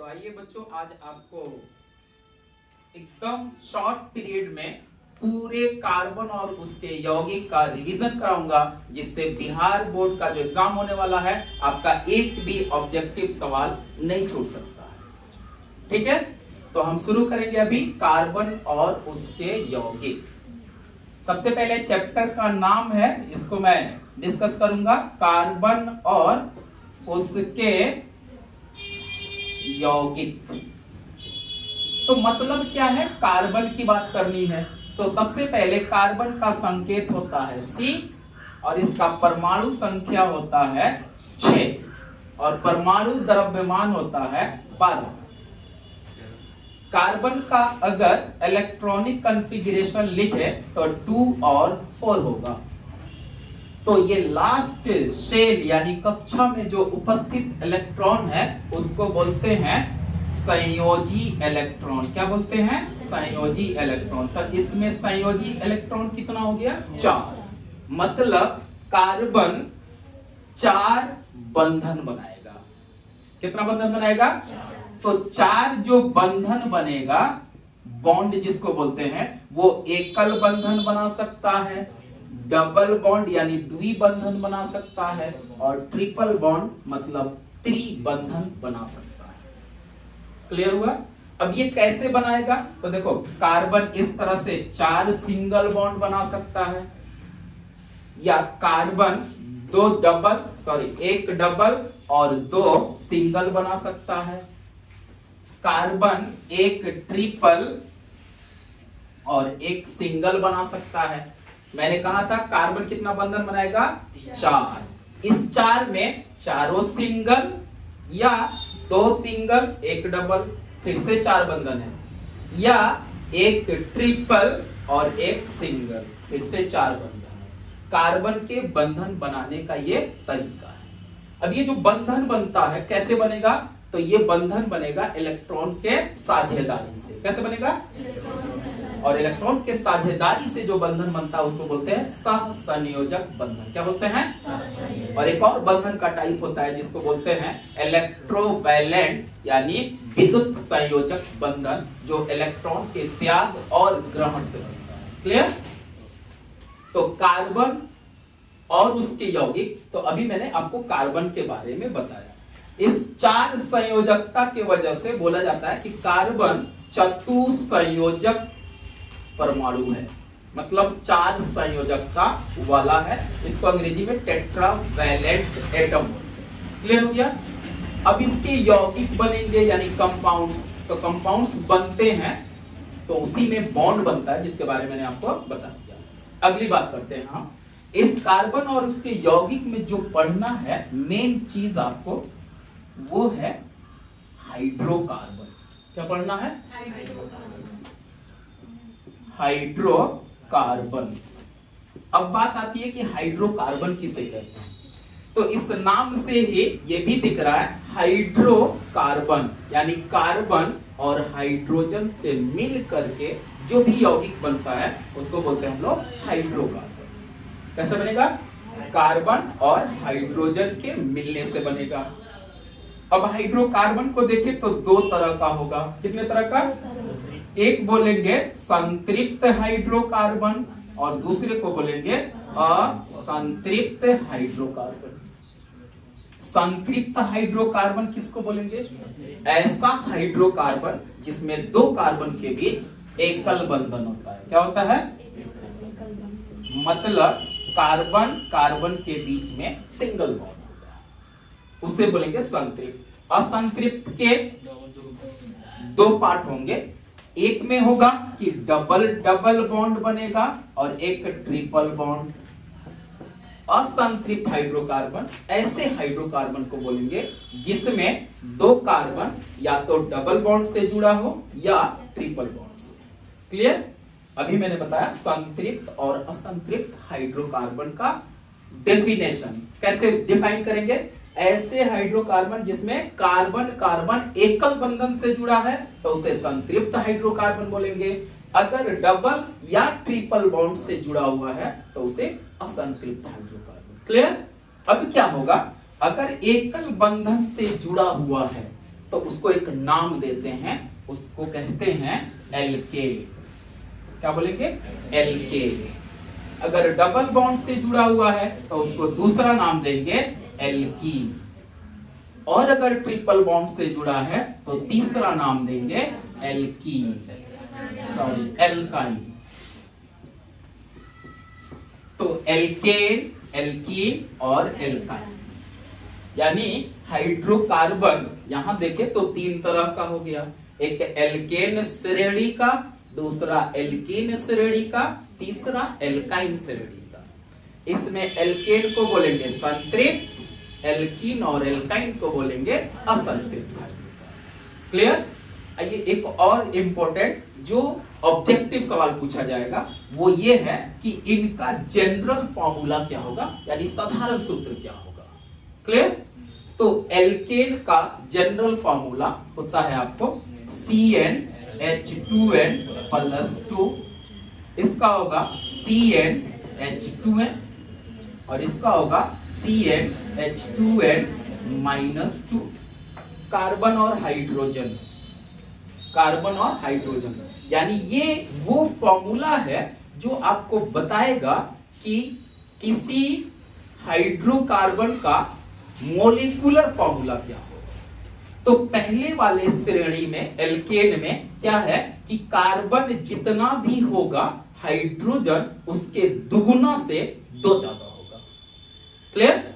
तो आइए बच्चों, आज आपको एकदम शॉर्ट पीरियड में पूरे कार्बन और उसके यौगिक का रिवीजन कराऊंगा, जिससे बिहार बोर्ड का जो एग्जाम होने वाला है आपका एक भी ऑब्जेक्टिव सवाल नहीं छूट सकता है। ठीक है, तो हम शुरू करेंगे अभी कार्बन और उसके यौगिक। सबसे पहले चैप्टर का नाम है, इसको मैं डिस्कस करूंगा, कार्बन और उसके यौगिक। तो मतलब क्या है, कार्बन की बात करनी है तो सबसे पहले कार्बन का संकेत होता है C और इसका परमाणु संख्या होता है 6 और परमाणु द्रव्यमान होता है 12। कार्बन का अगर इलेक्ट्रॉनिक कॉन्फ़िगरेशन लिखे तो 2 और 4 होगा। तो ये लास्ट शेल यानी कक्षा में जो उपस्थित इलेक्ट्रॉन है उसको बोलते हैं संयोजी इलेक्ट्रॉन। क्या बोलते हैं? संयोजी इलेक्ट्रॉन। तो इसमें संयोजी इलेक्ट्रॉन कितना हो गया? 4। मतलब कार्बन 4 बंधन बनाएगा। कितना बंधन बनाएगा? तो 4 जो बंधन बनेगा, बॉन्ड जिसको बोलते हैं, वो एकल बंधन बना सकता है, डबल बॉन्ड यानी द्विबंधन बना सकता है, और ट्रिपल बॉन्ड मतलब त्रिबंधन बना सकता है। क्लियर हुआ? अब ये कैसे बनाएगा? तो देखो, कार्बन इस तरह से 4 सिंगल बॉन्ड बना सकता है, या कार्बन 1 डबल और 2 सिंगल बना सकता है, कार्बन 1 ट्रिपल और 1 सिंगल बना सकता है। मैंने कहा था कार्बन कितना बंधन बनाएगा? 4। इस 4 में चारों सिंगल या 2 सिंगल 1 डबल, फिर से 4 बंधन है, या 1 ट्रिपल और 1 सिंगल, फिर से 4 बंधन है। कार्बन के बंधन बनाने का ये तरीका है। अब ये जो बंधन बनता है कैसे बनेगा? तो ये बंधन बनेगा इलेक्ट्रॉन के साझेदारी से। कैसे बनेगा? और इलेक्ट्रॉन के साझेदारी से जो बंधन बनता है उसको बोलते हैं सहसंयोजक बंधन। क्या बोलते हैं? और एक और बंधन का टाइप होता है जिसको बोलते हैं इलेक्ट्रोवैलेंट यानी विद्युत संयोजक बंधन, जो इलेक्ट्रॉन के त्याग और ग्रहण से बनता है। क्लियर? तो कार्बन और उसके यौगिक, तो अभी मैंने आपको कार्बन के बारे में बताया। इस 4 संयोजकता के वजह से बोला जाता है कि कार्बन चतुसंयोजक परमाणु है, मतलब 4 संयोजकता वाला है। इसको अंग्रेजी में टेट्रावैलेंट एटम। क्लियर हो गया? अब इसके यौगिक बनेंगे यानी कंपाउंड्स। तो कंपाउंड्स बनते हैं तो उसी में बॉन्ड बनता है, जिसके बारे में मैंने आपको बता दिया। अगली बात करते हैं हम। इस कार्बन और उसके यौगिक में जो पढ़ना है मेन चीज आपको, वो है हाइड्रोकार्बन। क्या पढ़ना है? हाइड्रोकार्बन्स। अब बात आती है कि हाइड्रोकार्बन किसे कहते हैं। तो इस नाम से ही ये भी दिख रहा है हाइड्रोकार्बन, यानी कार्बन और हाइड्रोजन से मिल करके जो भी यौगिक बनता है उसको बोलते हैं हम लोग हाइड्रोकार्बन। कैसे बनेगा? कार्बन और हाइड्रोजन के मिलने से बनेगा। अब हाइड्रोकार्बन को देखें तो 2 तरह का होगा। कितने तरह का? एक बोलेंगे संतृप्त हाइड्रोकार्बन और दूसरे को बोलेंगे असंतृप्त हाइड्रोकार्बन। संतृप्त हाइड्रोकार्बन किसको बोलेंगे? ऐसा हाइड्रोकार्बन जिसमें 2 कार्बन के बीच एकल बंधन होता है। क्या होता है? मतलब कार्बन कार्बन के बीच में सिंगल बॉन्ड होता है, उसे बोलेंगे संतृप्त। असंतृप्त के 2 पार्ट होंगे। एक में होगा कि डबल डबल बॉन्ड बनेगा और एक ट्रिपल बॉन्ड। असंतृप्त हाइड्रोकार्बन ऐसे हाइड्रोकार्बन को बोलेंगे जिसमें 2 कार्बन या तो डबल बॉन्ड से जुड़ा हो या ट्रिपल बॉन्ड से। क्लियर? अभी मैंने बताया संतृप्त और असंतृप्त हाइड्रोकार्बन का डेफिनेशन। कैसे डिफाइन करेंगे? ऐसे हाइड्रोकार्बन जिसमें कार्बन कार्बन एकल बंधन से जुड़ा है तो उसे संतृप्त हाइड्रोकार्बन बोलेंगे। अगर डबल या ट्रिपल बॉन्ड से जुड़ा हुआ है तो उसे असंतृप्त हाइड्रोकार्बन। क्लियर? अब क्या होगा? अगर एकल बंधन से जुड़ा हुआ है तो उसको एक नाम देते हैं, उसको कहते हैं एल्केन। क्या बोलेंगे? एल्केन। अगर डबल बॉन्ड से जुड़ा हुआ है तो उसको दूसरा नाम देंगे एल्कीन, और अगर ट्रिपल बॉन्ड से जुड़ा है तो तीसरा नाम देंगे एल्कीन, सॉरी एल्काइन। तो एल्केन, एल्कीन और एल्काइन, यानी हाइड्रोकार्बन यहां देखे तो तीन तरह का हो गया, एक एल्केन श्रेणी का, दूसरा एल्कीन श्रेणी का, तीसरा एल्काइन श्रेणी का। इसमें एल्केन को बोलेंगे संतृप्त, एल्कीन और एल्काइन को बोलेंगे असंतृप्त। क्लियर? आइए एक और इंपॉर्टेंट जो ऑब्जेक्टिव सवाल पूछा जाएगा वो ये है कि इनका जनरल फॉर्मूला क्या होगा, यानी साधारण सूत्र क्या होगा। क्लियर? तो एल्केन का जनरल फॉर्मूला होता है आपको CnH2n+2, इसका होगा CnH2n और इसका होगा CnH2n-2। कार्बन और हाइड्रोजन, कार्बन और हाइड्रोजन, यानी ये वो फॉर्मूला है जो आपको बताएगा कि किसी हाइड्रोकार्बन का मॉलिक्यूलर फॉर्मूला क्या हो। तो पहले वाले श्रेणी में एल्केन में क्या है कि कार्बन जितना भी होगा हाइड्रोजन उसके दुगुना से 2 ज्यादा होगा। क्लियर?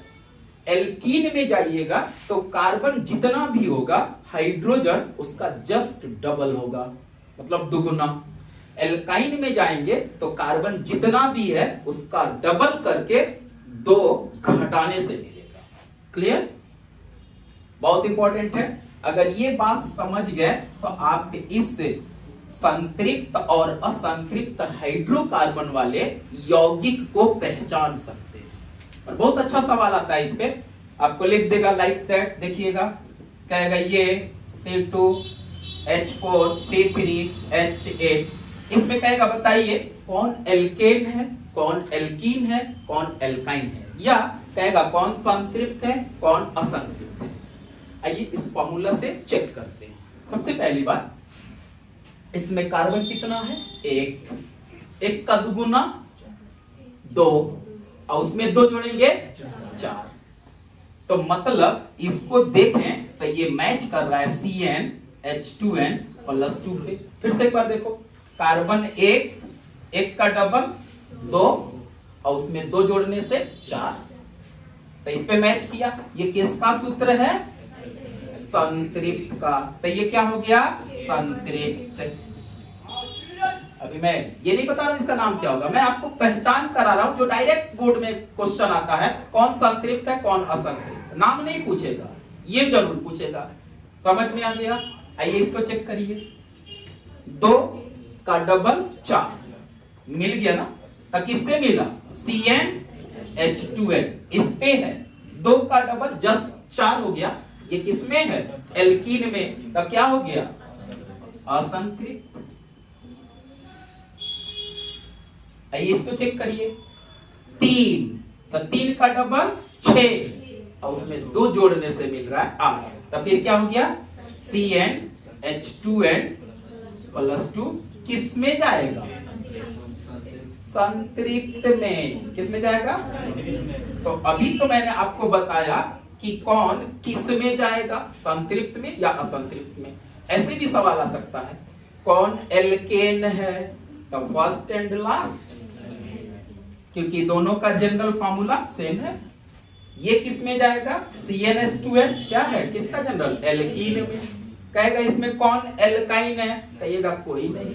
एल्कीन में जाइएगा तो कार्बन जितना भी होगा हाइड्रोजन उसका जस्ट डबल होगा, मतलब दुगुना। एल्काइन में जाएंगे तो कार्बन जितना भी है उसका डबल करके 2 घटाने से मिलेगा। क्लियर? बहुत इंपॉर्टेंट है। अगर ये बात समझ गए तो आप इस संतृप्त और असंतृप्त हाइड्रोकार्बन वाले यौगिक को पहचान सकते हैं। और बहुत अच्छा सवाल आता है इस पे, आपको लिख देगा लाइक दैट, देखिएगा कहेगा ये C2H4 C3H8, इसमें कहेगा बताइए कौन एल्केन है, कौन एल्कीन है, कौन एल्काइन है, या कहेगा कौन संतृप्त है, कौन असंतृप्त है। आइए इस फॉर्मूला से चेक करते हैं। सबसे पहली बात, इसमें कार्बन कितना है? 1, 1 का दुगुना 2, और उसमें 2 जोड़ेंगे 4। तो मतलब इसको देखें तो ये मैच कर रहा है CnH2n+2 पे। फिर से एक बार देखो, कार्बन 1, 1 का डबल 2, और उसमें 2 जोड़ने से 4, तो इस पे मैच किया। ये किसका सूत्र है? संतृप्त का। तो ये क्या हो गया? संतृप्त। अभी मैं ये नहीं बता रहा हूं इसका नाम क्या होगा, मैं आपको पहचान करा रहा हूं। जो डायरेक्ट बोर्ड में क्वेश्चन आता है कौन संतृप्त है कौन असंतृप्त, नाम नहीं पूछेगा, ये जरूर पूछेगा। समझ में आ गया? आइए इसको चेक करिए, 2 का डबल 4 मिल गया ना। तो किससे मिला? CnH2n, इस पे है। 2 का डबल जस्ट 4 हो गया। ये किसमें है? एल्कीन में। तो क्या हो गया? असंतृप्त। आइए इसको चेक करिए, 3, तो 3 का डबल 6, और उसमें 2 जोड़ने से मिल रहा है 8। तो फिर क्या हो गया? CnH2n+2 किस में जाएगा? संतृप्त में। किस में जाएगा? तो अभी तो मैंने आपको बताया कि कौन किस में जाएगा, संतृप्त में या असंतृप्त में। ऐसे भी सवाल आ सकता है, कौन एल्केन है? तो फर्स्ट एंड लास्ट, क्योंकि दोनों का जनरल फॉर्मूला सेम है। ये किस में जाएगा? CnH2n क्या है, किसका जनरल? एल्कीन में। कहेगा इसमें कौन एल्काइन है? कहिएगा कोई नहीं।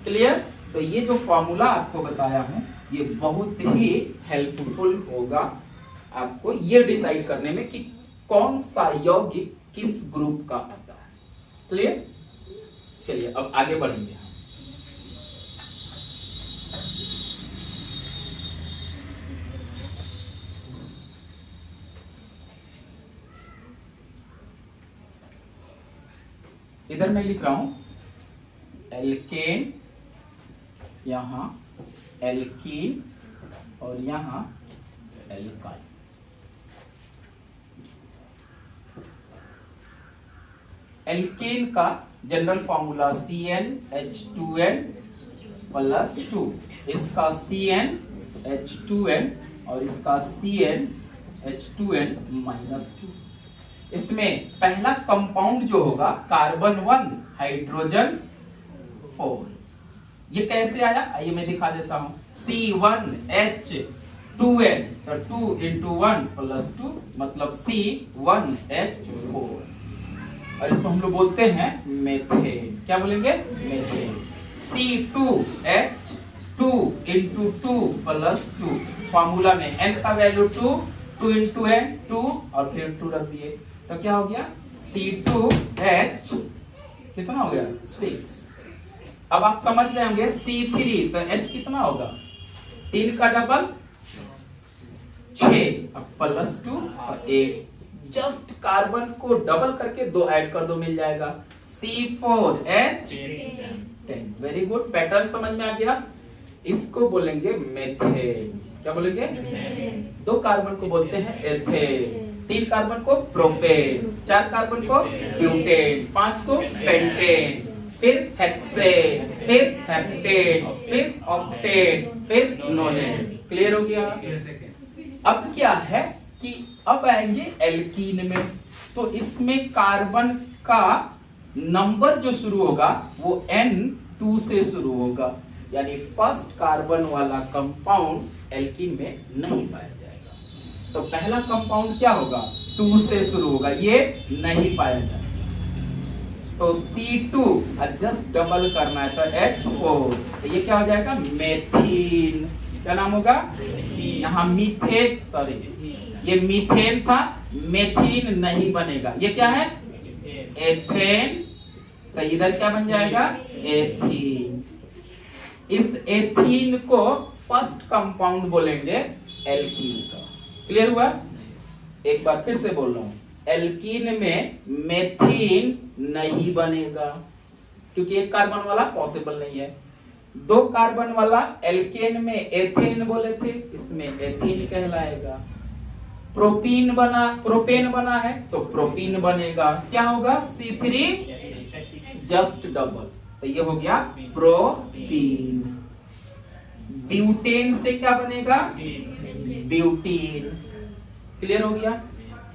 क्लियर? तो ये जो फॉर्मूला आपको बताया है ये बहुत ही हेल्पफुल होगा आपको ये डिसाइड करने में कि कौन सा यौगिक किस ग्रुप का आता है। क्लियर? चलिए अब आगे बढ़ेंगे। इधर मैं लिख रहा हूं एल्केन, यहां एल्कीन और यहां एल्काइन। एल्केन का जनरल फॉर्मूला CnH2n + 2, इसका CnH2n और इसका CnH2n -2। इसमें पहला कंपाउंड जो होगा कार्बन 1 हाइड्रोजन 4, ये कैसे आया आइए मैं दिखा देता हूं। C1H2n तो 2 × 1 + 2 मतलब C1H4, और इसको हम लोग बोलते हैं मेथेन। क्या बोलेंगे? मेथेन। C2H2 × 2 + 2, फॉर्मूला में n का वैल्यू 2 × n 2 और फिर 2 रख दिए तो क्या हो गया C2H कितना हो गया 6। अब आप समझ गए होंगे C3 तो H कितना होगा 3 का डबल 6 अब +2 और 8, जस्ट कार्बन को डबल करके 2 ऐड कर दो मिल जाएगा C4H10। वेरी गुड, पैटर्न समझ में आ गया। इसको बोलेंगे मेथेन। क्या बोलेंगे? 2 कार्बन को बोलते हैं एथेन, 3 कार्बन को प्रोपेन, 4 कार्बन को ब्यूटेन, 5 को पेंटेन, फिर हेक्सेन, फिर हेप्टेन, फिर ऑक्टेन, फिर नोनेन। क्लियर हो गया? अब क्या है कि अब आएंगे एल्कीन में, तो इसमें कार्बन का नंबर जो शुरू होगा वो N2 से शुरू होगा, यानी फर्स्ट कार्बन वाला कंपाउंड एल्कीन में नहीं पाया जाएगा। तो पहला कंपाउंड क्या होगा 2 से शुरू होगा, ये नहीं पाया जाएगा। तो C2 जस्ट डबल करना है तो H4, तो ये क्या हो जाएगा मेथीन। क्या नाम होगा? यहाँ मीथेन, सॉरी ये मीथेन था, मेथीन नहीं बनेगा, ये क्या है एथेन, तो इधर क्या बन जाएगा एथीन। इस एथीन को फर्स्ट कंपाउंड बोलेंगे एल्कीन का। क्लियर हुआ? एक बार फिर से बोल रहा हूं, एल्कीन में मेथीन नहीं बनेगा क्योंकि 1 कार्बन वाला पॉसिबल नहीं है। 2 कार्बन वाला एल्केन में एथेन बोले थे, इसमें एथीन कहलाएगा। प्रोपेन बना है तो प्रोपीन बनेगा, क्या होगा C3 जस्ट डबल, तो ये हो गया प्रोपीन। ब्यूटेन से क्या बनेगा ब्यूटीन। क्लियर हो गया?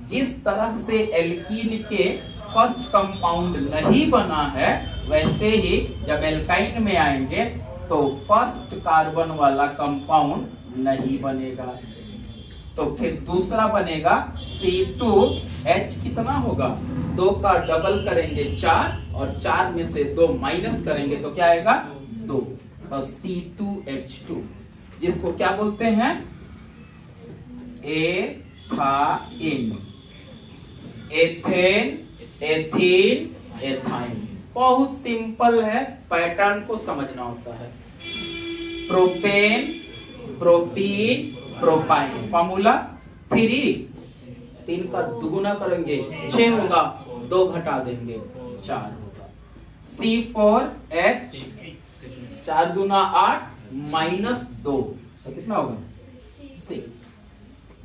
जिस तरह से एल्कीन के फर्स्ट कंपाउंड नहीं बना है, वैसे ही जब एल्काइन में आएंगे तो फर्स्ट कार्बन वाला कंपाउंड नहीं बनेगा, तो फिर दूसरा बनेगा C2H कितना होगा 2 का डबल करेंगे 4 और 4 में से 2 माइनस करेंगे तो क्या आएगा 2, तो C2H2 जिसको क्या बोलते हैं एथाइन, एथेन, एथीन, एथाइन। बहुत सिंपल है, पैटर्न को समझना होता है। प्रोपेन, प्रोपीन, प्रोपाइन, फॉर्मूला 3 का दुगुना करेंगे 6 होगा, 2 घटा देंगे 4 होगा। C4H 4 दूना 8 -2 तो कितना होगा 6।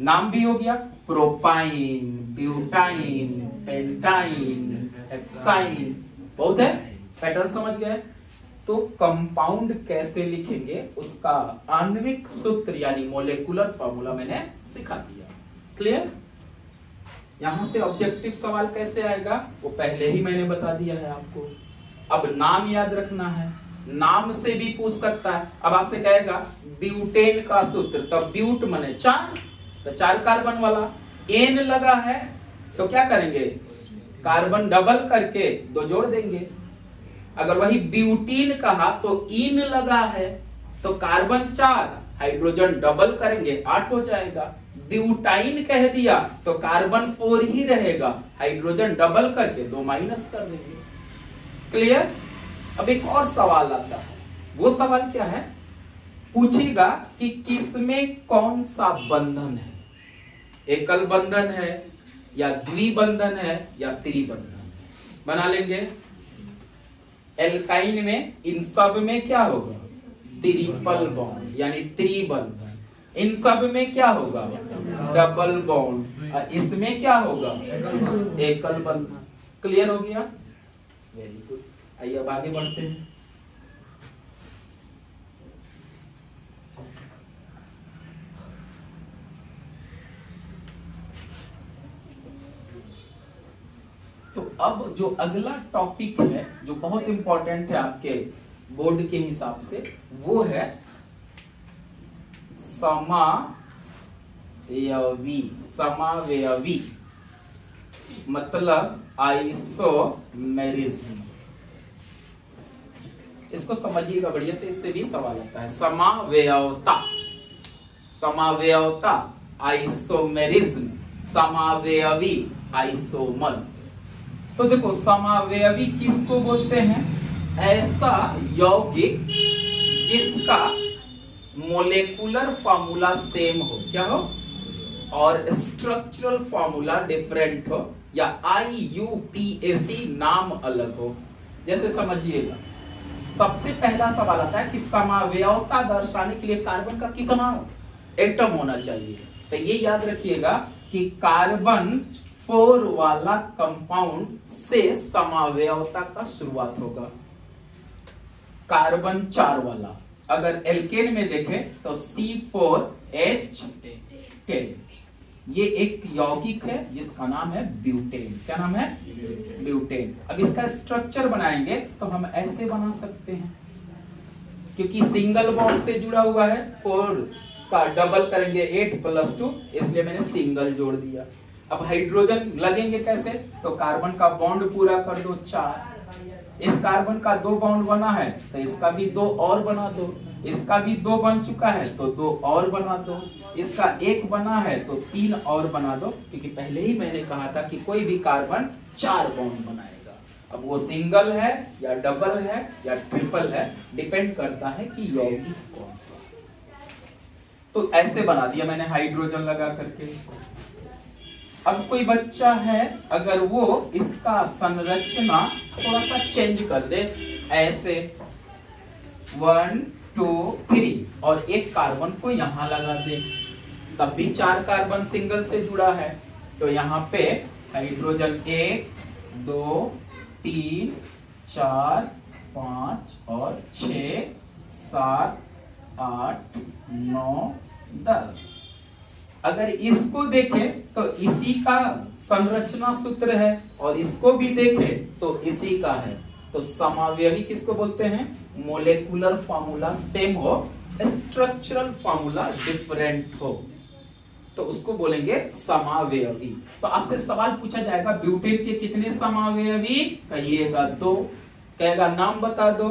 नाम भी हो गया प्रोपाइन, ब्यूटाइन, पेंटाइन, हेक्साइन, बहुत है। पैटर्न समझ गए? तो कंपाउंड कैसे लिखेंगे उसका आणविक सूत्र यानी मोलेकुलर फॉर्मूला मैंने सिखा दिया। क्लियर? यहां से ऑब्जेक्टिव सवाल कैसे आएगा वो पहले ही मैंने बता दिया है आपको। अब नाम याद रखना है, नाम से भी पूछ सकता है। अब आपसे कहेगा ब्यूटेन का सूत्र, तो ब्यूट माने 4, तो 4 कार्बन वाला, एन लगा है तो क्या करेंगे कार्बन डबल करके 2 जोड़ देंगे। अगर वही ब्यूटीन कहा तो इन लगा है तो कार्बन 4 हाइड्रोजन डबल करेंगे 8 हो जाएगा। ब्यूटाइन कह दिया तो कार्बन 4 ही रहेगा, हाइड्रोजन डबल करके 2 माइनस कर देंगे। क्लियर? अब एक और सवाल आता है, वो सवाल क्या है, पूछेगा कि किसमें कौन सा बंधन है, एकल बंधन है या द्विबंधन है या त्रिबंधन है। बना लेंगे। एल्काइन में इन सब में क्या होगा ट्रिपल बॉन्ड यानी त्रिबंधन, इन सब में क्या होगा डबल बॉन्ड, इसमें क्या होगा एकल बंधन। क्लियर हो गया? Very good. आइए अब आगे बढ़ते हैं। तो अब जो अगला टॉपिक है जो बहुत इंपॉर्टेंट है आपके बोर्ड के हिसाब से, वो है समावयवी। समावयवी मतलब आइसोमेरिज्म। इसको समझिएगा बढ़िया से, इससे भी सवाल आता है। समावयवता, समावयवता, आइसोमेरिज्म, समावयवी, आइसोमर्स। तो देखो समावयवी किसको बोलते हैं? ऐसा यौगिक जिसका मोलेकुलर फॉर्मूला सेम हो, क्या हो, और स्ट्रक्चरल फॉर्मूला डिफरेंट हो, या IUPAC नाम अलग हो। जैसे समझिएगा, सबसे पहला सवाल आता है कि समावयवता दर्शाने के लिए कार्बन का कितना एटम होना चाहिए। तो ये याद रखिएगा कि कार्बन 4 वाला कंपाउंड से समावयवता का शुरुआत होगा। कार्बन 4 वाला, अगर एल्केन में देखें तो C4H10, ये एक यौगिक है जिसका नाम है ब्यूटेन। क्या नाम है? ब्यूटेन। अब इसका स्ट्रक्चर बनाएंगे तो हम ऐसे बना सकते हैं, क्योंकि सिंगल बॉन्ड से जुड़ा हुआ है, 4 का डबल करेंगे 8 + 2, इसलिए मैंने सिंगल जोड़ दिया। अब हाइड्रोजन लगेंगे कैसे? तो कार्बन का बॉन्ड पूरा कर दो 4, इस कार्बन का 2 बॉन्ड बना है तो इसका भी 2 और बना दो, इसका भी 2 बन चुका है तो 2 और बना दो, इसका 1 बना है तो 3 और बना दो, क्योंकि पहले ही मैंने कहा था कि कोई भी कार्बन 4 बॉन्ड बनाएगा। अब वो सिंगल है या डबल है या ट्रिपल है, डिपेंड करता है कि यौगिक कौन सा। तो ऐसे बना दिया मैंने हाइड्रोजन लगा करके। अब कोई बच्चा है, अगर वो इसका संरचना थोड़ा सा चेंज कर दे, ऐसे 1 2 3 और एक कार्बन को यहां लगा दे, तब भी 4 कार्बन सिंगल से जुड़ा है, तो यहाँ पे हाइड्रोजन 1 2 3 4 5 और 6 7 8 9 10। अगर इसको देखें तो इसी का संरचना सूत्र है, और इसको भी देखें तो इसी का है। तो समावयवी किसको बोलते हैं? मोलेकुलर फॉर्मूला सेम हो, स्ट्रक्चरल फॉर्मूला डिफरेंट हो, तो उसको बोलेंगे समावयवी। तो आपसे सवाल पूछा जाएगा ब्यूटेन के कितने समावयवी? कहिएगा 2। कहेगा नाम बता दो,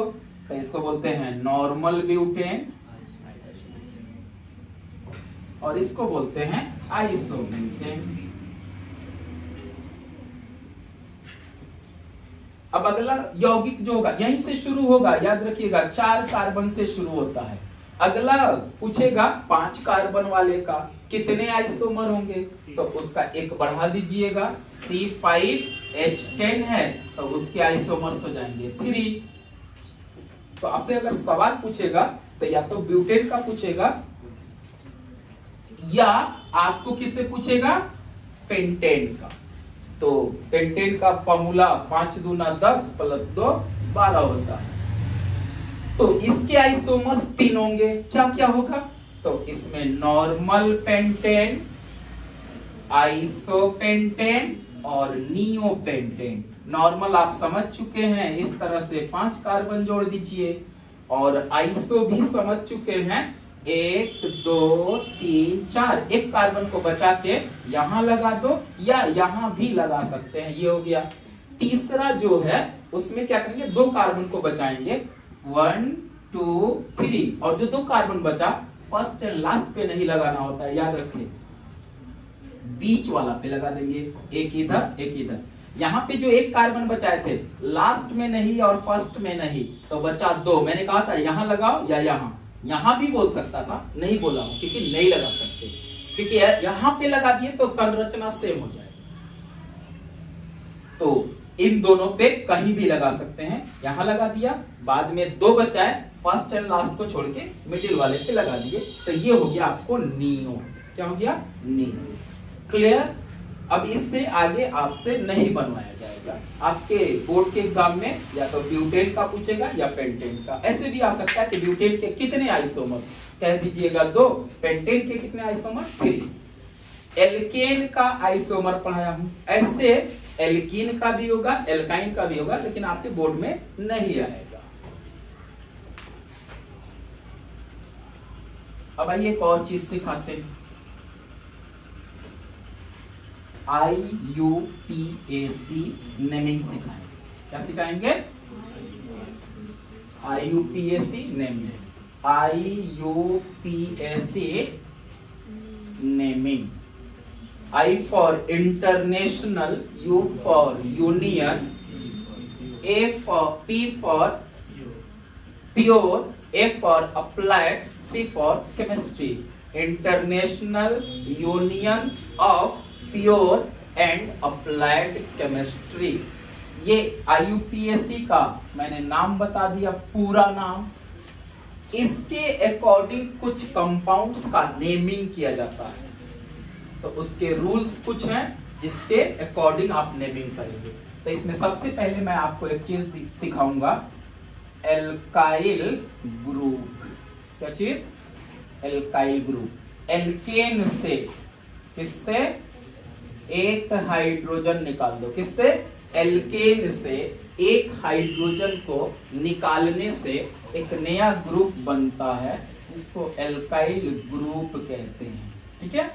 तो इसको बोलते हैं नॉर्मल ब्यूटेन, और इसको बोलते हैं आइसोब्यूटेन। अब अगला यौगिक जो होगा यहीं से शुरू होगा, याद रखिएगा 4 कार्बन से शुरू होता है। अगला पूछेगा 5 कार्बन वाले का कितने आइसोमर होंगे, तो उसका 1 बढ़ा दीजिएगा। C5H10 है तो उसके आइसोमर्स हो जाएंगे 3। तो आपसे अगर सवाल पूछेगा तो या तो ब्यूटेन का पूछेगा, या आपको किससे पूछेगा? पेंटेन का। तो पेंटेन का फॉर्मूला 5 दूना 10 + 2 12 होता है। तो इसके आइसोमर्स 3 होंगे। क्या क्या होगा? तो इसमें नॉर्मल पेंटेन, आइसोपेंटेन और नियोपेंटेन। नॉर्मल आप समझ चुके हैं, इस तरह से 5 कार्बन जोड़ दीजिए, और आइसो भी समझ चुके हैं, 1 2 3 4। एक कार्बन को बचा के यहां लगा दो या यहां भी लगा सकते हैं, ये हो गया। तीसरा जो है उसमें क्या करेंगे? 2 कार्बन को बचाएंगे, 1 2 3, और जो 2 कार्बन बचा फर्स्ट एंड लास्ट पे नहीं लगाना होता है, याद रखें, बीच वाला पे लगा देंगे। एक इधर एक इधर। यहाँ पे जो 1 कार्बन बचाए थे, लास्ट में नहीं और फर्स्ट में नहीं, तो बचा 2। मैंने कहा था यहाँ लगाओ या यहाँ भी बोल सकता था, नहीं बोला हूं क्योंकि नहीं लगा सकते, क्योंकि यहाँ पे लगा दिए तो संरचना सेम हो जाएगी। तो इन दोनों पे कहीं भी लगा सकते हैं। यहाँ लगा दिया, बाद में 2 बचाए, फर्स्ट एंड लास्ट को छोड़ के मिडिल वाले पे लगा दिए, तो ये हो गया आपको नियो। क्या हो गया? नियो। क्लियर? अब इससे आगे आपसे नहीं बनवाया जाएगा। आपके बोर्ड के एग्जाम में या तो ब्यूटेन का पूछेगा या पेंटेन का। ऐसे भी आ सकता है कि ब्यूटेन के कितने आइसोमर्स कह दीजिएगा 2, पेंटेन के कितने आइसोमर 3। एल्केन का आइसोमर पढ़ाया हूं, ऐसे एल्कीन का भी होगा, एल्काइन का भी होगा, लेकिन आपके बोर्ड में नहीं आएगा। अब आइए एक और चीज सिखाते हैं, IUPAC नेमिंग सिखाएंगे। क्या सिखाएंगे? IUPAC naming, IUPAC naming. I for international, U for union, P for pure, A for applied, C for chemistry. International Union of Pure and Applied Chemistry। ये IUPAC का मैंने नाम बता दिया, पूरा नाम। इसके अकॉर्डिंग कुछ कंपाउंड्स का नेमिंग किया जाता है, तो उसके रूल्स कुछ हैं जिसके अकॉर्डिंग आप नेमिंग करेंगे। तो इसमें सबसे पहले मैं आपको एक चीज सिखाऊंगा, एल्काइल ग्रुप। क्या चीज? Alkyl group. एल्केन से किससे एक हाइड्रोजन निकाल दो, किससे? एल्केन से एक हाइड्रोजन को निकालने से एक नया ग्रुप बनता है, इसको एल्काइल ग्रुप कहते हैं। ठीक है,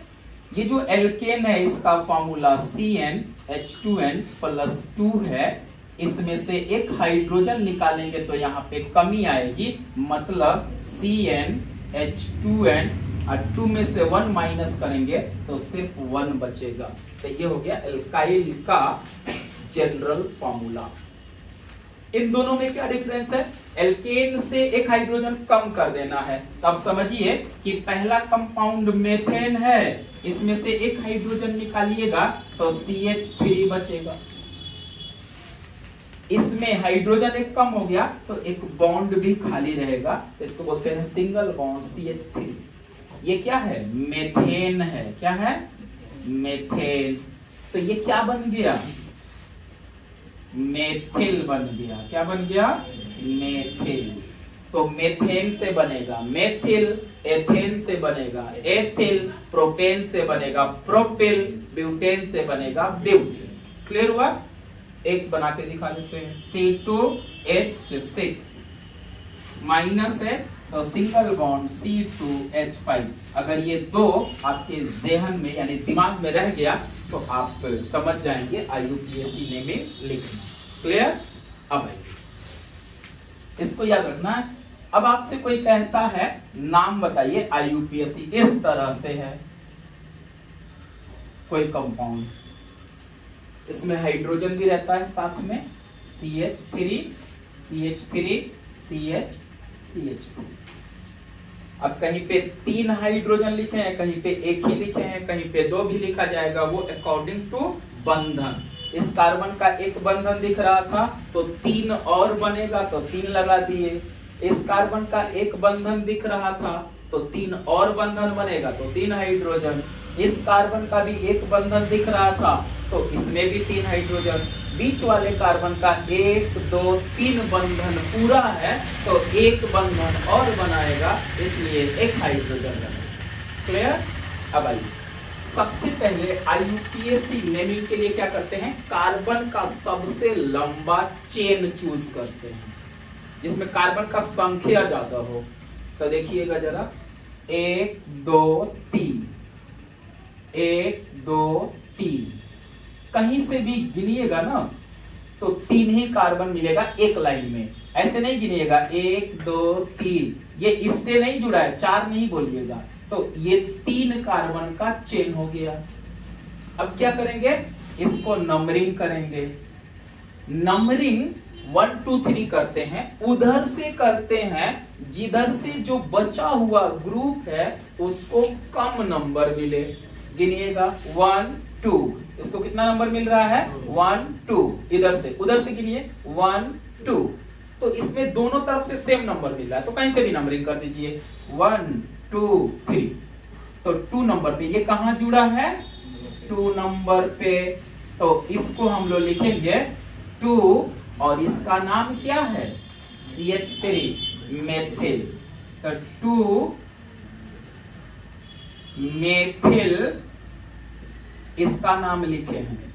ये जो एल्केन है इसका फॉर्मूला CnH2n+2 है। इसमें से एक हाइड्रोजन निकालेंगे तो यहाँ पे कमी आएगी, मतलब CnH2n, और 2 में से 1 माइनस करेंगे तो सिर्फ 1 बचेगा। तो ये हो गया एल्काइल का जनरल फॉर्मूला। इन दोनों में क्या डिफरेंस है? एल्केन से एक हाइड्रोजन कम कर देना है। तो अब समझिए कि पहला कंपाउंड मेथेन है, इसमें से एक हाइड्रोजन निकालिएगा तो CH3 बचेगा। इसमें हाइड्रोजन एक कम हो गया तो एक बॉन्ड भी खाली रहेगा, तो इसको बोलते हैं सिंगल बॉन्ड CH3। ये क्या है? मेथेन है। क्या है? मेथेन। तो ये क्या बन गया? मेथिल बन गया। क्या बन गया? मेथिल। तो मेथेन से बनेगा मेथिल, एथेन से बनेगा एथिल, प्रोपेन से बनेगा प्रोपिल, ब्यूटेन से बनेगा ब्यूटिल। क्लियर हुआ? एक बना के दिखा देते हैं, C2H6 -H, तो सिंगल बॉन्ड C2H5। अगर ये दो आपके ज़हन में यानी दिमाग में रह गया तो आप समझ जाएंगे IUPAC नेमिंग लिखना। क्लियर? अब इसको याद रखना है। अब आपसे कोई कहता है नाम बताइए IUPAC, इस तरह से है कोई कंपाउंड, इसमें हाइड्रोजन भी रहता है साथ में, CH3 CH3 CH CH3। अब कहीं पे 3 हाइड्रोजन लिखे हैं, कहीं पे एक ही लिखे हैं, कहीं पे 2 भी लिखा जाएगा, वो अकॉर्डिंग टू बंधन। इस कार्बन का एक बंधन दिख रहा था तो 3 और बनेगा तो 3 लगा दिए। इस कार्बन का एक बंधन दिख रहा था तो 3 और बंधन बनेगा तो 3 हाइड्रोजन। इस कार्बन का भी एक बंधन दिख रहा था तो इसमें भी 3 हाइड्रोजन। बीच वाले कार्बन का 1 2 3 बंधन पूरा है तो एक बंधन और बनाएगा, इसलिए एक हाइड्रोजन बनेगा। क्लियर? अब आइए सबसे पहले IUPAC नेमिंग के लिए क्या करते हैं, कार्बन का सबसे लंबा चेन चूज करते हैं जिसमें कार्बन का संख्या ज्यादा हो। तो देखिएगा जरा, 1 2 3, 1 2 3, कहीं से भी गिनिएगा ना तो 3 ही कार्बन मिलेगा एक लाइन में। ऐसे नहीं गिनिएगा 1 2 3, ये इससे नहीं जुड़ा है, 4 नहीं बोलिएगा। तो ये 3 कार्बन का चेन हो गया। अब क्या करेंगे, इसको नंबरिंग करेंगे। नंबरिंग 1 2 3 करते हैं, उधर से करते हैं जिधर से जो बचा हुआ ग्रुप है उसको कम नंबर मिले। गिनिएगा 1 2, इसको कितना नंबर मिल रहा है 1 2, इधर से उधर से गिनिए 1 2, तो इसमें दोनों तरफ से सेम नंबर मिल रहा है तो कहीं से भी नंबरिंग कर दीजिए 1 2 3। तो 2 नंबर पे ये कहां जुड़ा है, 2 नंबर पे, तो इसको हम लोग लिखेंगे 2 और इसका नाम क्या है CH3 मेथिल। तो 2 मेथिल इसका नाम लिखे हैं।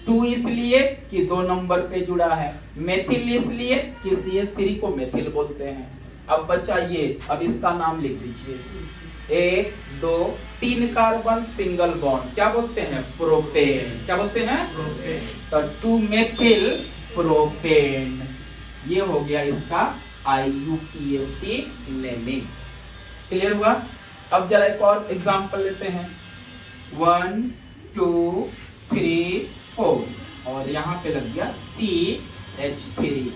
2 इसलिए कि 2 नंबर पे जुड़ा है, मेथिल इसलिए कि CH3 को मेथिल बोलते हैं। अब बचा ये, अब इसका नाम लिख दीजिए 1 2 3 कार्बन सिंगल बॉन्ड, क्या बोलते हैं प्रोपेन। क्या बोलते हैं प्रोपेन। तो 2 मेथिल प्रोपेन, ये हो गया इसका IUPAC नेमिंग। क्लियर हुआ। अब जरा एक और एग्जांपल लेते हैं 1 2 3 4 और यहाँ पे लग गया CH3।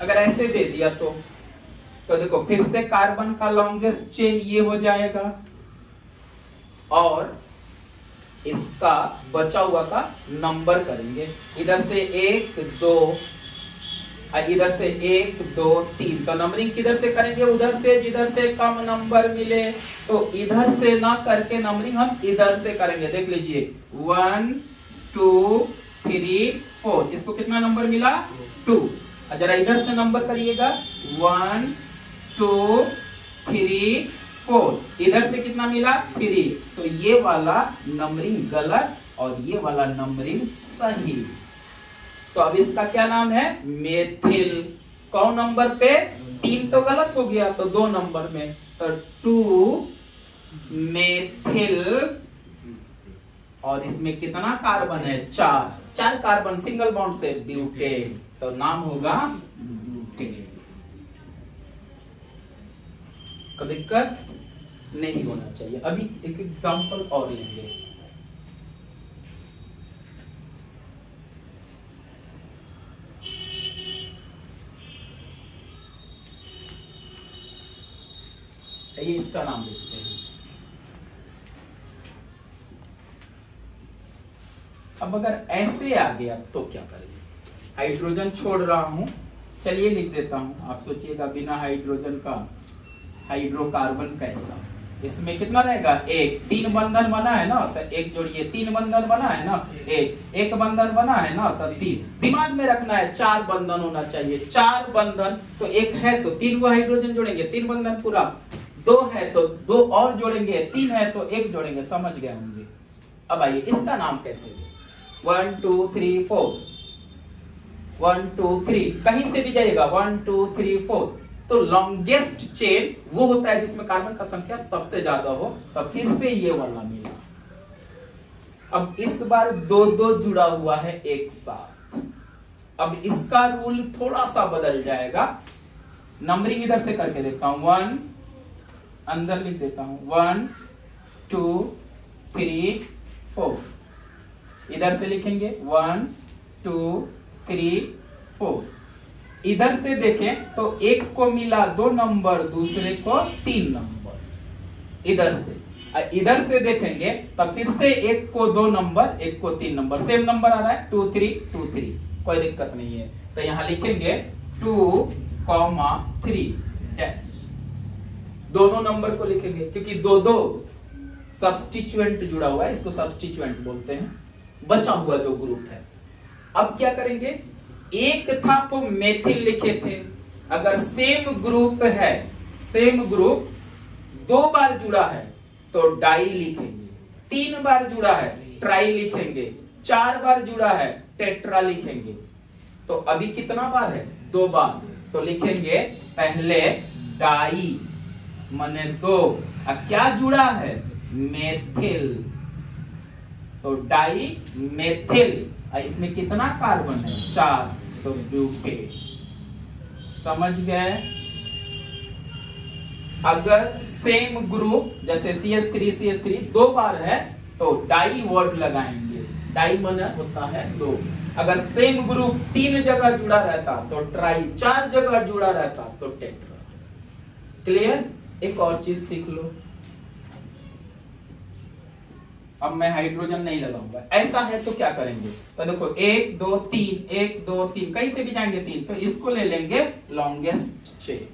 अगर ऐसे दे दिया तो देखो फिर से कार्बन का लॉन्गेस्ट चेन ये हो जाएगा और इसका बचा हुआ का नंबर करेंगे, इधर से 1 2 इधर से 1 2 3। तो नंबरिंग किधर से करेंगे, उधर से, जिधर से कम नंबर मिले। तो इधर से ना करके नंबरिंग हम इधर से करेंगे। देख लीजिए 1 2 3 4, इसको कितना नंबर मिला 2। जरा इधर से नंबर करिएगा 1 2 3 4, इधर से कितना मिला 3। तो ये वाला नंबरिंग गलत और ये वाला नंबरिंग सही। तो अब इसका क्या नाम है मेथिल। कौन नंबर पे, 3 तो गलत हो गया, तो 2 नंबर में। तो 2 मेथिल और इसमें कितना कार्बन है 4 कार्बन सिंगल बॉन्ड से ब्यूटेन, तो नाम होगा ब्यूटेन। कोई दिक्कत नहीं होना चाहिए। अभी एक एग्जांपल और लेंगे। ये इसका नाम लिखते हैं। अब अगर ऐसे आ गया तो क्या करेंगे, हाइड्रोजन छोड़ रहा हूं, चलिए लिख देता हूं। आप सोचिएगा बिना हाइड्रोजन का हाइड्रोकार्बन कैसा। इसमें कितना रहेगा 1, 3 बंधन बना है ना, तो 1 जोड़िए, 3 बंधन बना है ना, 1 बंधन बना है ना, तो 3। दिमाग में रखना है 4 बंधन होना चाहिए। 4 बंधन तो 1 है तो 3 को हाइड्रोजन जोड़ेंगे, 3 बंधन पूरा। 2 है तो 2 और जोड़ेंगे, 3 है तो 1 जोड़ेंगे। समझ गए होंगे। अब आइए इसका नाम कैसे दें। 1 2 3 4, 1 2 3, कहीं से भी जाइएगा 1 2 3 4। तो लॉन्गेस्ट चेन वो होता है जिसमें कार्बन का संख्या सबसे ज्यादा हो। तो फिर से ये वाला मिला। अब इस बार 2 जुड़ा हुआ है एक साथ। अब इसका रूल थोड़ा सा बदल जाएगा। नंबरिंग इधर से करके देखता हूं, 1 अंदर लिख देता हूं, 1 2 3 4। इधर से लिखेंगे 1 2 3 4। इधर से देखें तो एक को मिला 2 नंबर, दूसरे को 3 नंबर। इधर से देखेंगे तो फिर से एक को 2 नंबर, एक को 3 नंबर। सेम नंबर आ रहा है 2 3 2 3, कोई दिक्कत नहीं है। तो यहां लिखेंगे 2, 3 डैश। दोनों नंबर को लिखेंगे क्योंकि 2 सब्स्टिट्यूएंट जुड़ा हुआ है, इसको सब्स्टिट्यूएंट बोलते हैं, बचा हुआ जो ग्रुप है। अब क्या करेंगे, एक था तो मेथिल लिखे थे। अगर सेम ग्रुप है, सेम ग्रुप 2 बार जुड़ा है तो डाई लिखेंगे, 3 बार जुड़ा है ट्राई लिखेंगे, 4 बार जुड़ा है टेट्रा लिखेंगे। तो अभी कितना बार है 2 बार, तो लिखेंगे पहले डाई माने 2, क्या जुड़ा है मेथिल, तो डाई मेथिल। इसमें कितना कार्बन है 4, तो ब्यूटेन। समझ गए। अगर सेम ग्रुप जैसे CH3 2 बार है तो डाई वर्ड लगाएंगे। डाई माने होता है 2। अगर सेम ग्रुप 3 जगह जुड़ा रहता तो ट्राई, 4 जगह जुड़ा रहता तो टेट्रा। क्लियर। एक और चीज सीख लो। अब मैं हाइड्रोजन नहीं लगाऊंगा, ऐसा है तो क्या करेंगे, तो देखो 1 2 3, 1 2 3, कहीं से भी जाएंगे 3, तो इसको ले लेंगे लॉन्गेस्ट चेन।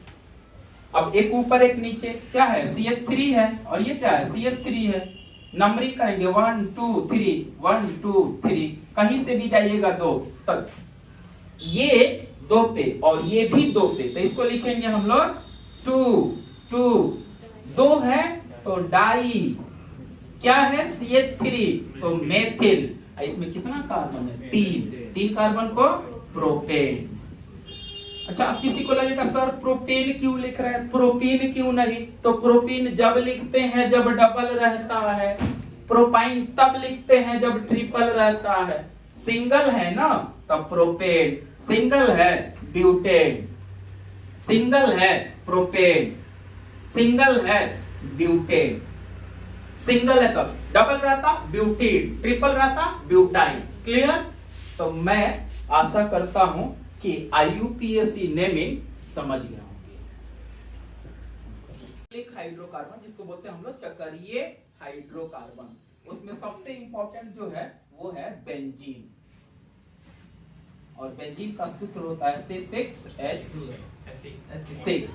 अब एक ऊपर एक नीचे, क्या है CH3 है और ये क्या है CH3 है। नंबरिंग करेंगे 1 2 3 1 2 3, कहीं से भी जाइएगा 2 तक, ये 2 पे और ये भी 2 पे, तो इसको लिखेंगे हम लोग 2 2, 2 है तो डाई, क्या है CH3 तो मेथिल। इसमें कितना कार्बन है 3 कार्बन को प्रोपेन। अच्छा, अब किसी को लगेगा सर प्रोपेन क्यों लिख रहे हैं, प्रोपीन क्यों नहीं, तो प्रोपीन जब लिखते हैं जब डबल रहता है, प्रोपाइन तब लिखते हैं जब ट्रिपल रहता है। सिंगल है ना तब प्रोपेन, सिंगल है ब्यूटेन, सिंगल है प्रोपेन, सिंगल है ब्यूटेन, सिंगल है तब डबल रहता ब्यूटीन, ट्रिपल रहता ब्यूटाइन। क्लियर? तो मैं आशा करता हूं कि IUPAC नेमिंग समझ गया होंगे। एक हाइड्रोकार्बन जिसको बोलते हैं हम लोग चक्रीय हाइड्रोकार्बन, उसमें सबसे इंपॉर्टेंट जो है वो है बेंजीन, और बेंजीन का सूत्र होता है C6H6।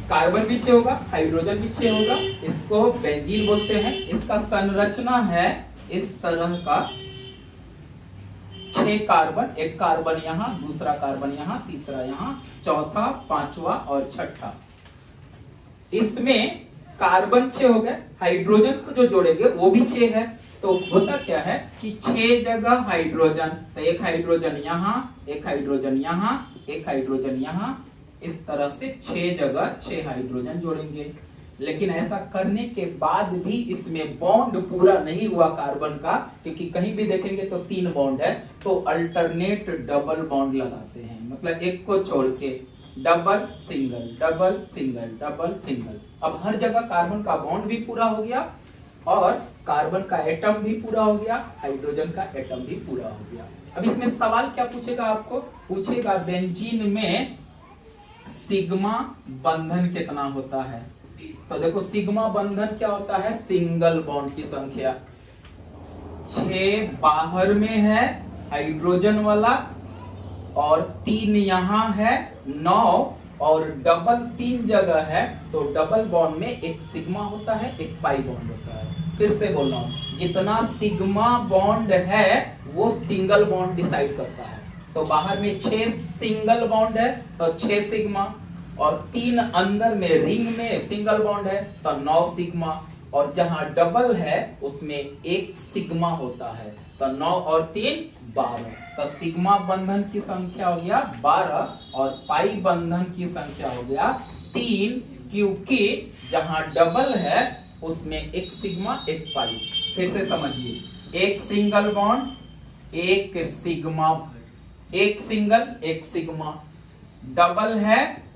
कार्बन भी 6 होगा, हाइड्रोजन भी 6 होगा, इसको बेंजीन बोलते हैं। इसका संरचना है इस तरह का, 6 कार्बन, एक कार्बन यहाँ, दूसरा कार्बन यहाँ, तीसरा यहाँ, चौथा, पांचवा और छठा। इसमें कार्बन 6 हो गए, हाइड्रोजन को जो जोड़ेंगे वो भी 6 है, तो होता क्या है कि 6 जगह हाइड्रोजन, तो एक हाइड्रोजन यहाँ, एक हाइड्रोजन यहाँ, एक हाइड्रोजन यहाँ, इस तरह से 6 जगह 6 हाइड्रोजन जोड़ेंगे। लेकिन ऐसा करने के बाद भी इसमें बॉन्ड पूरा नहीं हुआ कार्बन का, क्योंकि कहीं भी देखेंगे तो 3 बॉन्ड है, तो अल्टरनेट डबल बॉन्ड लगाते हैं, मतलब एक को छोड़ के double single double single double single. अब हर जगह कार्बन का बॉन्ड भी पूरा हो गया और कार्बन का एटम भी पूरा हो गया, हाइड्रोजन का एटम भी पूरा हो गया। अब इसमें सवाल क्या पूछेगा, आपको पूछेगा बेंजीन में सिग्मा बंधन कितना होता है। तो देखो सिग्मा बंधन क्या होता है, सिंगल बॉन्ड की संख्या, 6 बाहर में है हाइड्रोजन वाला और 3 यहाँ है, 9, और डबल 3 जगह है, तो डबल बॉन्ड में एक सिग्मा होता है, एक पाई बॉन्ड होता है। फिर से बोल रहा हूं, जितना सिग्मा बॉन्ड है वो सिंगल बॉन्ड डिसाइड करता है। तो बाहर में 6 सिंगल बॉन्ड है तो 6 सिग्मा, और 3 अंदर में रिंग में सिंगल बॉन्ड है तो 9 सिग्मा, और जहां डबल है उसमें 1 सिग्मा होता है, तो 9 और 3 12, तो सिग्मा बंधन की संख्या हो गया 12 और पाई बंधन की संख्या हो गया 3, क्योंकि जहां डबल है उसमें 1 सिग्मा 1 पाई। फिर से समझिए, 1 single bond, 1 sigma, 1 single 1 sigma, double है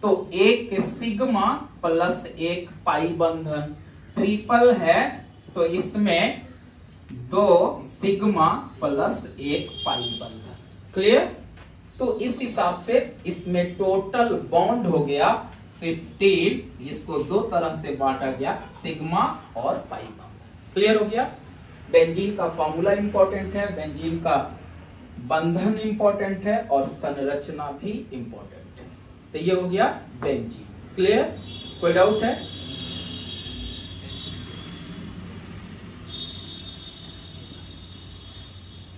तो 1 सिग्मा प्लस 1 पाई बंधन, ट्रिपल है तो इसमें 2 सिग्मा प्लस 1 पाई बंधन। क्लियर? तो इस हिसाब से इसमें टोटल बॉन्ड हो गया 15, जिसको 2 तरह से बांटा गया, सिग्मा और पाई बंधन। क्लियर हो गया? बेंजीन का फॉर्मूला इंपॉर्टेंट है, बेंजीन का बंधन इंपॉर्टेंट है और संरचना भी इंपॉर्टेंट है। तो ये हो गया बेंजीन। क्लियर? कोई डाउट है?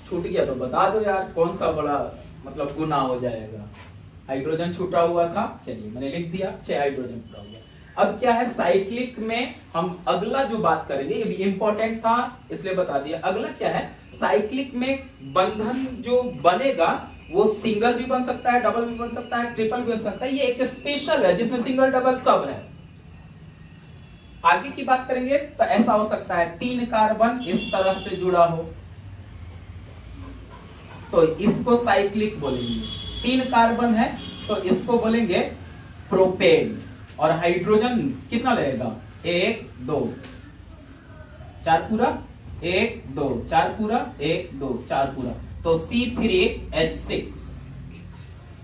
छूट गया तो बता दो यार, कौन सा बड़ा मतलब गुना हो जाएगा। हाइड्रोजन छूटा हुआ था, चलिए मैंने लिख दिया, 6 हाइड्रोजन छूटा हुआ। अब क्या है, साइक्लिक में हम अगला जो बात करेंगे, ये भी इंपॉर्टेंट था इसलिए बता दिया। अगला क्या है, साइक्लिक में बंधन जो बनेगा वो सिंगल भी बन सकता है, डबल भी बन सकता है, ट्रिपल भी बन सकता है। ये एक स्पेशल है जिसमें सिंगल डबल सब है। आगे की बात करेंगे तो ऐसा हो सकता है 3 कार्बन इस तरह से जुड़ा हो, तो इसको साइक्लिक बोलेंगे। 3 कार्बन है तो इसको बोलेंगे प्रोपेन, और हाइड्रोजन कितना लगेगा, 1 2 4 पूरा, 1 2 4 पूरा, 1 2 4 पूरा, तो C3H6।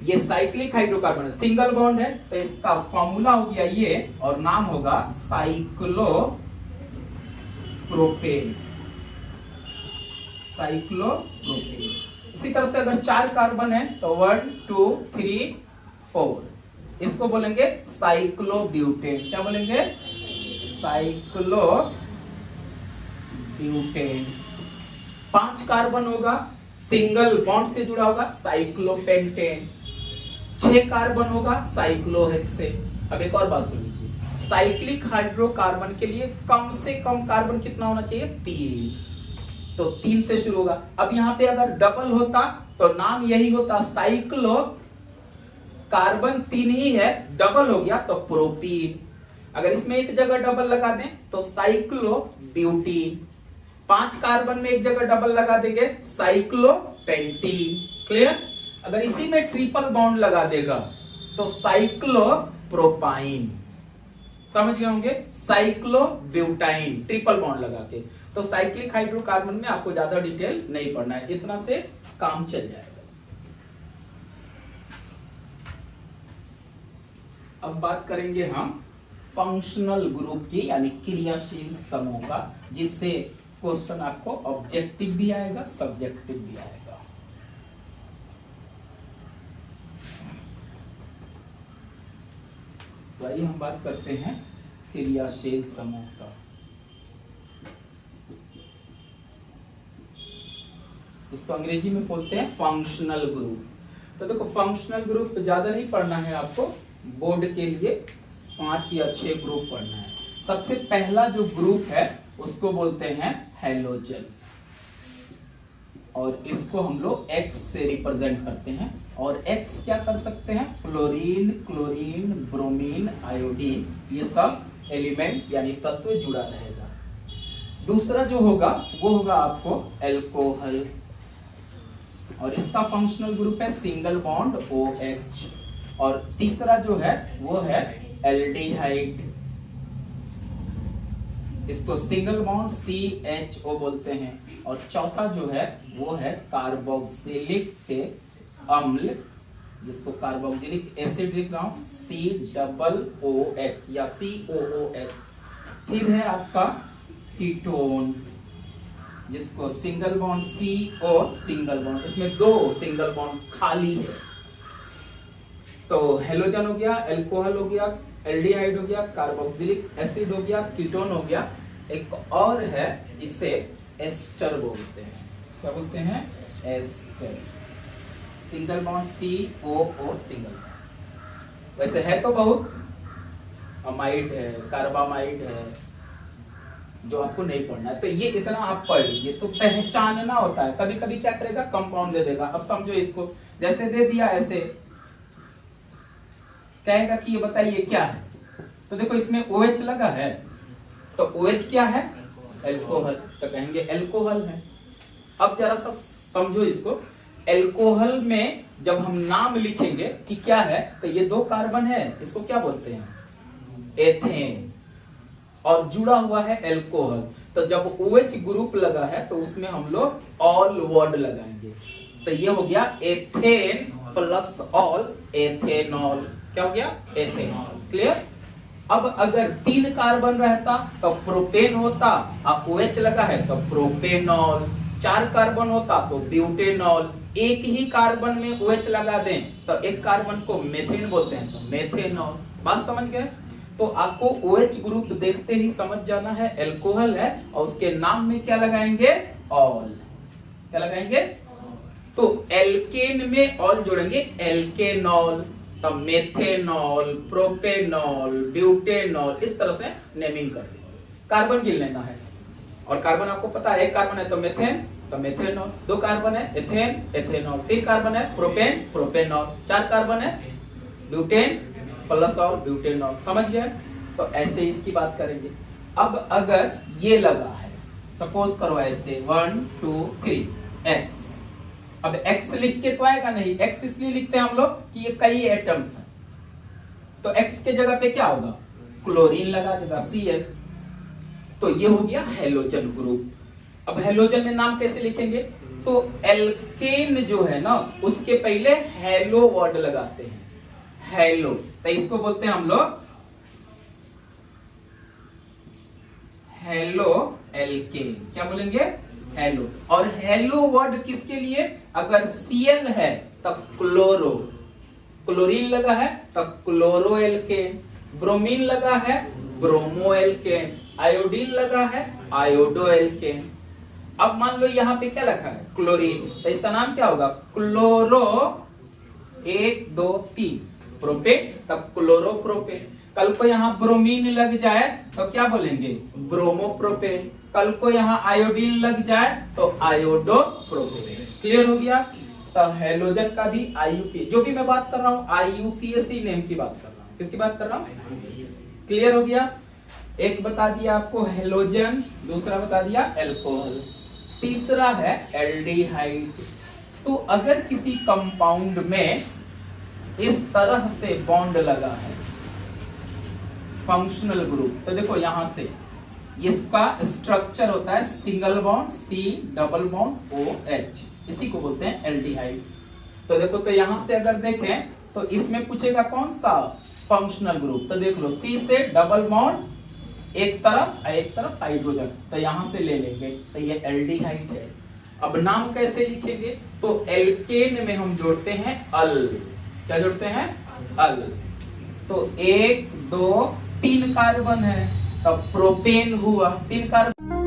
ये साइक्लिक हाइड्रोकार्बन है, सिंगल बॉन्ड है, तो इसका फॉर्मूला हो गया ये, और नाम होगा साइक्लोप्रोपेन। साइक्लोप्रोपेन। इसी तरह से अगर 4 कार्बन है तो 1 2 3 4। इसको बोलेंगे साइक्लोब्यूटेन। क्या बोलेंगे? साइक्लोब्यूटेन। 5 कार्बन होगा, सिंगल बॉन्ड से जुड़ा होगा, साइक्लोपेंटेन। 6 कार्बन होगा, साइक्लोहेक्सेन। अब एक और बात सुन लीजिए, साइक्लिक हाइड्रोकार्बन के लिए कम से कम कार्बन कितना होना चाहिए? 3। तो 3 से शुरू होगा। अब यहाँ पे अगर डबल होता तो नाम यही होता साइक्लो, कार्बन 3 ही है, डबल हो गया तो प्रोपीन। अगर इसमें एक जगह डबल लगा दें तो साइक्लोब्यूटीन। 5 कार्बन में एक जगह डबल लगा देंगे, साइक्लोपेंटीन। क्लियर? अगर इसी में ट्रिपल बॉन्ड लगा देगा तो साइक्लोप्रोपाइन। समझ गए होंगे? साइक्लोब्यूटाइन, ट्रिपल बॉन्ड लगा के। तो साइक्लिक हाइड्रोकार्बन में आपको ज्यादा डिटेल नहीं पढ़ना है, इतना से काम चल जाएगा। अब बात करेंगे हम फंक्शनल ग्रुप की, यानी क्रियाशील समूह का, जिससे क्वेश्चन आपको ऑब्जेक्टिव भी आएगा, सब्जेक्टिव भी आएगा। तो आइए हम बात करते हैं क्रियाशील समूह का। इसको अंग्रेजी में बोलते हैं फंक्शनल ग्रुप। तो देखो, फंक्शनल ग्रुप ज्यादा नहीं पढ़ना है आपको, बोर्ड के लिए 5 या 6 ग्रुप पढ़ना है। सबसे पहला जो ग्रुप है उसको बोलते हैं हैलोजन, और इसको हम लोग X से रिप्रेजेंट करते हैं। और X क्या कर सकते हैं? फ्लोरीन, क्लोरीन, ब्रोमीन, आयोडीन, ये सब एलिमेंट यानी तत्व जुड़ा रहेगा। दूसरा जो होगा वो होगा आपको एल्कोहल, और इसका फंक्शनल ग्रुप है सिंगल बॉन्ड OH। और तीसरा जो है वो है एल्डिहाइड, इसको सिंगल बॉन्ड CHO बोलते हैं। और चौथा जो है वो है कार्बोक्सिलिक अम्ल, जिसको कार्बोक्सिलिक एसिड लिख रहा हूं, COOH या COOH। फिर है आपका कीटोन, जिसको single bond CO, single bond, इसमें 2 सिंगल बॉन्ड खाली है। तो हेलोजन हो गया, एल्कोहल हो गया, एल्डिहाइड हो गया, कार्बोक्सिलिक एसिड हो गया, कीटोन हो गया। एक और है जिसे एस्टर बोलते हैं। क्या बोलते हैं? Ester. Single bond COO, single bond. वैसे है तो बहुत, अमाइड है, कार्बामाइड है, जो आपको नहीं पढ़ना है। तो ये इतना आप पढ़ लीजिए, तो पहचानना होता है। कभी कभी क्या करेगा, कंपाउंड दे देगा। अब समझो इसको, जैसे दे दिया ऐसे, कहेगा कि ये बताइए क्या है, तो देखो इसमें OH लगा है, तो OH क्या है? एल्कोहल, तो कहेंगे एल्कोहल है। अब जरा सा समझो इसको, एल्कोहल में जब हम नाम लिखेंगे कि क्या है, तो ये 2 कार्बन है, इसको क्या बोलते हैं? एथेन, और जुड़ा हुआ है एल्कोहल। तो जब OH ग्रुप लगा है तो उसमें हम लोग ऑल वर्ड लगाएंगे। तो ये हो गया एथेन प्लस ऑल, एथेनॉल। क्या हो गया? एथेनॉल। क्लियर? अब अगर 3 कार्बन रहता तो प्रोपेन होता, अब OH लगा है तो प्रोपेनॉल। 4 कार्बन होता तो ब्यूटेनॉल। एक ही कार्बन में OH लगा दें तो एक कार्बन को मेथेन बोलते हैं, तो मेथेनॉल। बात समझ गए? तो आपको OH ग्रुप देखते ही समझ जाना है एल्कोहल है, और उसके नाम में क्या लगाएंगे? ऑल। क्या लगाएंगे? तो एल्केन में ऑल जोड़ेंगे, एल्केनॉल, तब मेथेनॉल, प्रोपेनॉल, ब्यूटेनॉल, इस तरह से नेमिंग कर देंगे। कार्बन गिन लेना है, और कार्बन आपको पता है, 1 कार्बन है तो मेथेन, तो मेथेनॉल। 2 कार्बन है एथेन, एथेनॉल। 3 कार्बन है प्रोपेन, प्रोपेनॉल। 4 कार्बन है ब्यूटेन प्लस ऑल, ब्यूटेनॉल। समझ गए? तो ऐसे इसकी बात करेंगे। अब अगर ये लगा है, सपोज करो ऐसे 1 2 3 X, अब X लिख के तो आएगा नहीं, X इसलिए लिखते हैं हम लोग कि ये कई एटम्स हैं, तो X के जगह पे क्या होगा? क्लोरीन लगा देगा, Cl। तो ये हो गया हेलोजन ग्रुप। अब हेलोजन में नाम कैसे लिखेंगे? तो एल्केन जो है ना, उसके पहले हेलो वर्ड लगाते हैं, हेलो। तो इसको बोलते हैं हम लोग हेलो एल्केन। क्या बोलेंगे? हेलो। और हेलो वर्ड किसके लिए? अगर Cl है तब क्लोरो, क्लोरीन लगा है तो क्लोरो एल्केन, ब्रोमीन लगा है ब्रोमो एल्केन, आयोडीन लगा है आयोडो एल्केन। अब मान लो यहाँ पे क्या लिखा है क्लोरीन, तो इसका नाम क्या होगा क्लोरो 1 2 3 प्रोपेन, तब क्लोरोप्रोपेन। कल को यहाँ ब्रोमीन लग जाए तो क्या बोलेंगे ब्रोमोप्रोपेन, कल को यहाँ आयोडीन लग जाए तो आयोडोप्रोपेन। क्लियर हो गया। तो हेलोजन का भी आईयूपी, जो भी मैं बात कर रहा हूँ आईयूपीएसी नेम की बात कर रहा हूँ, किसकी बात कर रहा हूँ। क्लियर हो गया। एक बता दिया आपको हेलोजन, दूसरा बता दिया एल्कोहल, तीसरा है एल्डिहाइड। तो अगर किसी कंपाउंड में इस तरह से बॉन्ड लगा है फंक्शनल ग्रुप, तो देखो यहां से इसका स्ट्रक्चर होता है single bond C double bond O H, इसी को बोलते हैं एल्डिहाइड। तो देखो तो यहां से अगर देखें तो इसमें पूछेगा कौन सा फंक्शनल ग्रुप, तो देख लो सी से डबल बॉन्ड एक तरफ हाइड्रोजन, तो यहां से ले लेंगे तो ये एल्डिहाइड है। अब नाम कैसे लिखेंगे, तो एल्केन में हम जोड़ते हैं अल, क्या जोड़ते हैं अल। तो 1 2 3 कार्बन है, तब प्रोपेन हुआ 3 कार्बन।